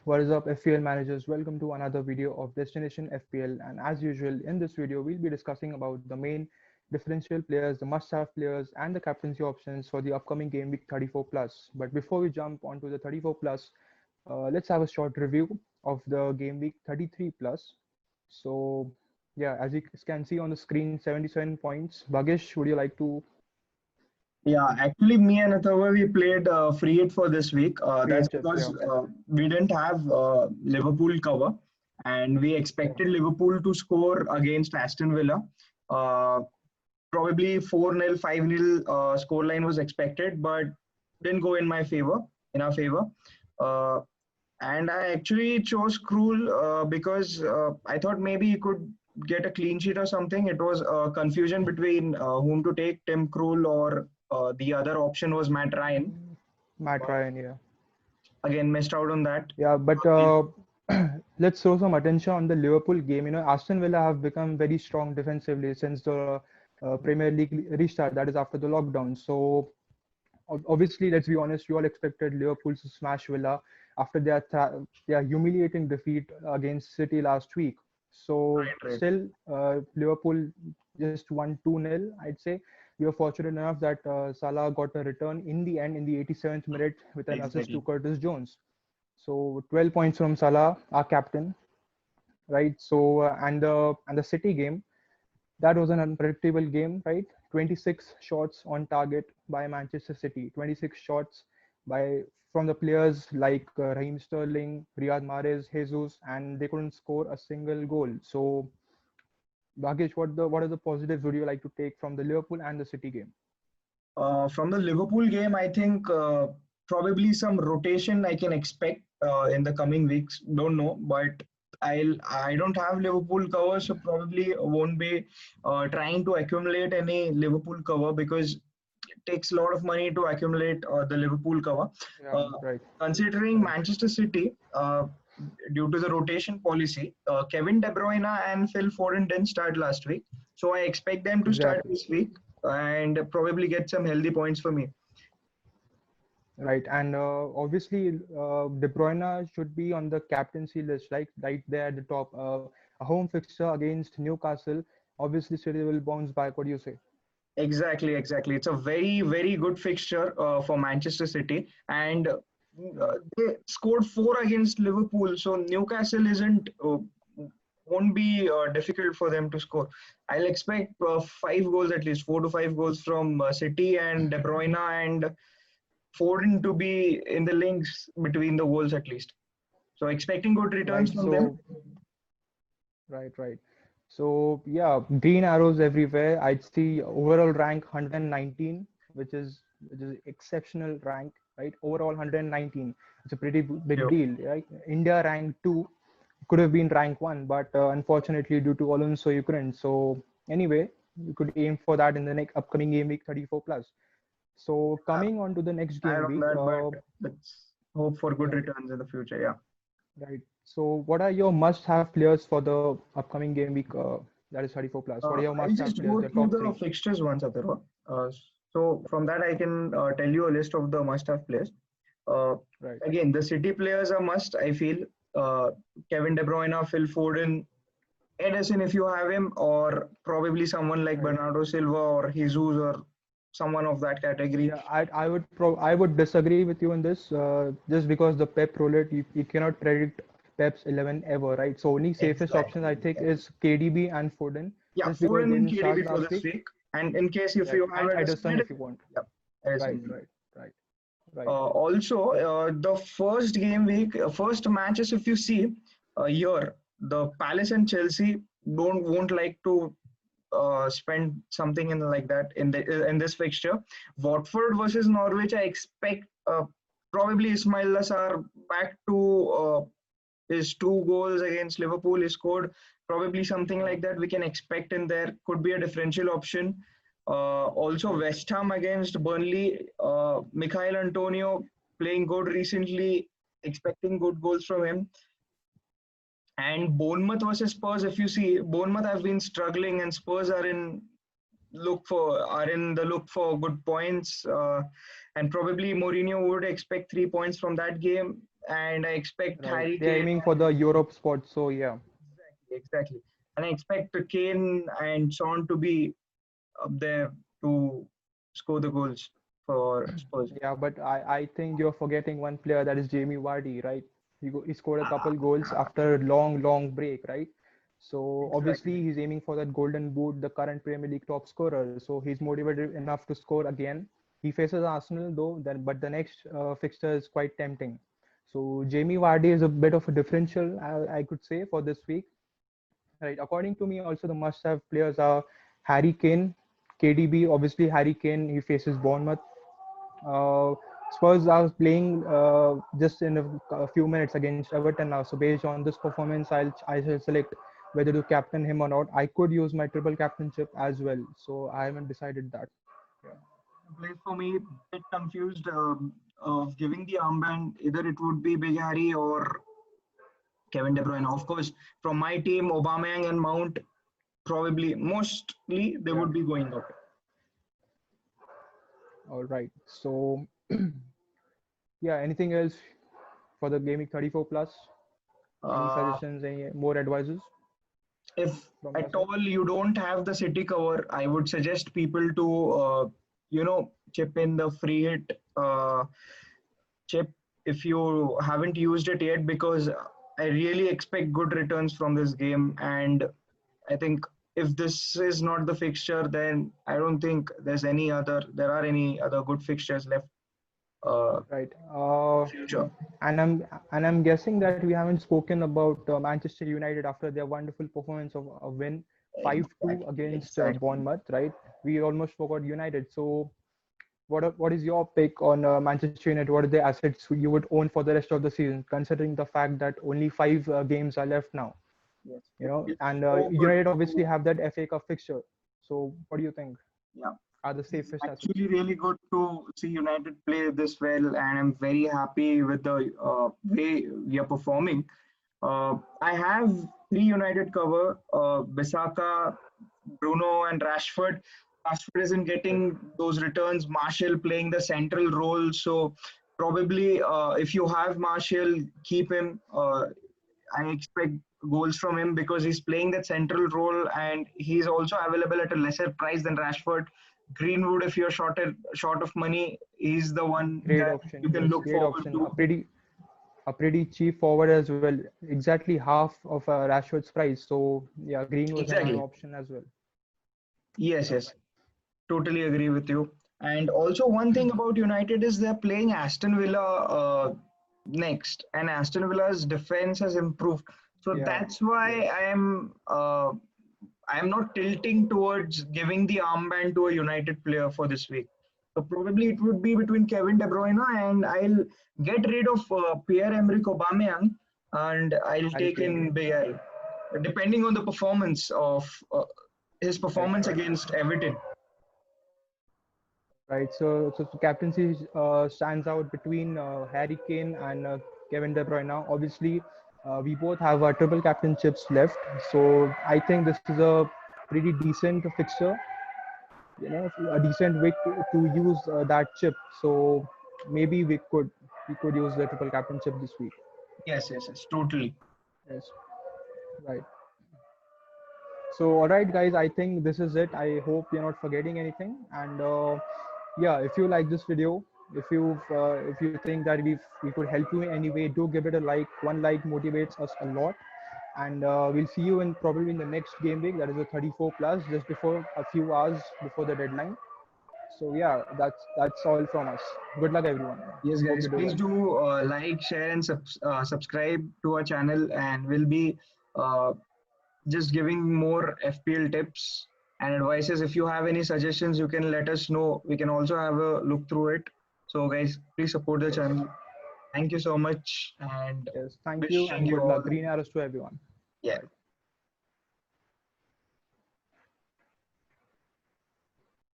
What is up, FPL managers? Welcome to another video of Destination FPL. And as usual, in this video, we'll be discussing about the main differential players, the must-have players, and the captaincy options for the upcoming game week 34 plus. But before we jump onto the 34 plus, let's have a short review of the game week 33 plus. So, yeah, as you can see on the screen, 77 points. Bhagesh, would you like to Yeah, actually, me and Athava, we played free hit for this week. That's create just, because yeah, we didn't have Liverpool cover, and we yeah, expected Liverpool to score against Aston Villa. Uh, Probably 4-0, 5-0 scoreline was expected, but didn't go in our favor. Uh, and I actually chose Krul because I thought maybe he could get a clean sheet or something. It was a confusion between whom to take, Tim Krul or the other option was Matt Ryan. Matt But Ryan, yeah. again, missed out on that. Yeah, but let's throw some attention on the Liverpool game. Aston Villa have become very strong defensively since the Premier League restart, that is after the lockdown. So obviously, let's be honest, we all expected Liverpool to smash Villa after their humiliating defeat against City last week. So Right, right. still, Liverpool just won 2-0, I'd say. We were fortunate enough that Salah got a return in the end in the 87th minute with an assist to Exactly. Curtis Jones. So 12 points from Salah, our captain, right? So and the City game, that was an unpredictable game, right? 26 shots on target by Manchester City, 26 shots by from the players like Raheem Sterling, Riyad Mahrez, Jesus, and they couldn't score a single goal. So Bhagesh, what are the positives would you like to take from the Liverpool and the City game? From the Liverpool game, I think probably some rotation I can expect in the coming weeks. Don't know, but I don't have Liverpool cover, so probably won't be trying to accumulate any Liverpool cover because it takes a lot of money to accumulate the Liverpool cover. Yeah, Uh, right, Considering right. Manchester City, due to the rotation policy, Kevin De Bruyne and Phil Foden didn't start last week, so I expect them to start Exactly. this week and probably get some healthy points for me. Right, and obviously, De Bruyne should be on the captaincy list, right there at the top. A home fixture against Newcastle. Obviously, City will bounce back. What do you say? Exactly, exactly. It's a very, very good fixture for Manchester City, and Yeah, they scored four against Liverpool. So Newcastle isn't won't be difficult for them to score. I'll expect 5 goals at least, 4 to 5 goals from City and De Bruyne and Foden to be in the links between the goals at least. So expecting good returns right. from them. Right, right. So yeah, green arrows everywhere. I'd see overall rank 119, which is exceptional rank, right? Overall 119. It's a pretty big Yep. deal, right? India rank two, could have been rank one, but unfortunately due to Alonso you couldn't. So anyway, you could aim for that in the next upcoming game week 34 plus. So coming on to the next Tired game on week, that, but let's hope for good yeah, returns in the future. Yeah. right. So what are your must-have players for the upcoming game week? That is 34 plus. What are your I'll must-have just players? go Your through top the three. fixtures once, Atharva. So from that, I can tell you a list of the must-have players. Uh, Right. Again, the City players are must. I feel uh, Kevin De Bruyne, Phil Foden, Edison if you have him, or probably someone like Right. Bernardo Silva or Jesus or someone of that category. Yeah, I would disagree with you on this. Just because the Pep roulette, you cannot predict Pep's 11 ever, right? So only safest options I Exactly. think is KDB and Foden, Yeah, just because Foden they and didn't KDB start for last this week. week. And in case if Right. you have And Edison, Ederson if you want. yeah, Right, Edison. right, right, right. Also, the first game week, first matches, if you see here, the Palace and Chelsea don't won't like to spend something in like that in this fixture. Watford versus Norwich, I expect probably Ismail Lassar back to his 2 goals against Liverpool. He scored probably something Yeah, like that. We can expect in there. Could be a differential option. Also, right. West Ham against Burnley. Mikhail Antonio playing good recently. Expecting good goals from him. And Bournemouth versus Spurs. If you see, Bournemouth have been struggling, and Spurs are in the look for good points. And probably Mourinho would expect 3 points from that game. and I expect Right. Harry They're Kane. aiming for the Europe spot. So yeah. Exactly. And I expect Kane and Son to be up there to score the goals for Spurs. Yeah, but I think you're forgetting one player, that is Jamie Vardy, right? He scored a couple goals after a long break, right? So Exactly. obviously he's aiming for that golden boot, the current Premier League top scorer. So he's motivated enough to score again. He faces Arsenal though, then but the next fixture is quite tempting. So Jamie Vardy is a bit of a differential, I could say, for this week. Right. According to me, also the must-have players are Harry Kane, KDB. Obviously, Harry Kane, he faces Bournemouth. uh, Spurs are playing just in a few minutes against Everton now. So based on this performance, I shall select whether to captain him or not. I could use my triple captainship as well. So I haven't decided that. Yeah. Place for me, bit confused of giving the armband. Either it would be Big Harry or Kevin De Bruyne. Of course, from my team, Aubameyang and Mount probably mostly they Yeah. would be going out. All right. So yeah. Anything else for the gaming 34 plus? Any Uh, suggestions? Any more advices if from your at side? all you don't have the city cover, I would suggest people to chip in the free hit chip if you haven't used it yet, because I really expect good returns from this game. And I think if this is not the fixture, then I don't think there are any other good fixtures left Right. in future. And I'm guessing that we haven't spoken about Manchester United after their wonderful performance of a win 5-2 Exactly, against exactly. Bournemouth, right? We almost forgot United. So what is your pick on Manchester United? What are the assets you would own for the rest of the season, considering the fact that only five games are left now? Yes, it's And so good United obviously to, have that FA Cup fixture. So what do you think yeah. are the It's safest assets? actually really good to see United play this well, and I'm very happy with the way we are performing. I have three United cover: Bisaka, Bruno, and Rashford. Rashford isn't Right. getting those returns. Martial playing the central role, so probably if you have Martial, keep him. I expect goals from him because he's playing that central role, and he's also available at a lesser price than Rashford. Greenwood, if you're short of money, he's the one Great guy option. you can Yes, look great forward option. to. A pretty cheap forward as well. Exactly half of Rashford's price. So yeah, Green was another Exactly. option as well. Yes, Right. yes. Totally agree with you. And also, one thing about United is they're playing Aston Villa next, and Aston Villa's defense has improved. So Yeah. that's why Yes. I am not tilting towards giving the armband to a United player for this week. So probably it would be between Kevin De Bruyne, and I'll get rid of Pierre-Emerick Aubameyang, and I'll Harry take Kane. in Bayer, depending on the performance of his Right. performance against Everton. Right. So captaincy stands out between Harry Kane and Kevin De Bruyne. Now, obviously, we both have triple captainships left. So I think this is a pretty decent fixture. A decent way to use that chip. So maybe we could use the triple captainship this week. Yes, yes, yes, totally. Yes. Right. So, all right, guys, I think this is it. I hope you're not forgetting anything. And yeah, if you like this video, if you think that we could help you in any way, do give it a like. One like motivates us a lot. And we'll see you in probably in the next game week. That is the 34 plus, just before a few hours before the deadline. So yeah, that's all from us. Good luck, everyone. Yes, Hope guys, you do please well. do like, share, and subscribe to our channel, and we'll be uh, just giving more FPL tips and advices. If you have any suggestions, you can let us know. We can also have a look through it. So, guys, please support the Yes. channel. Thank you so much, and Yes. Thank you wishing and you good all, luck. Green arrows to everyone. yeah. Right.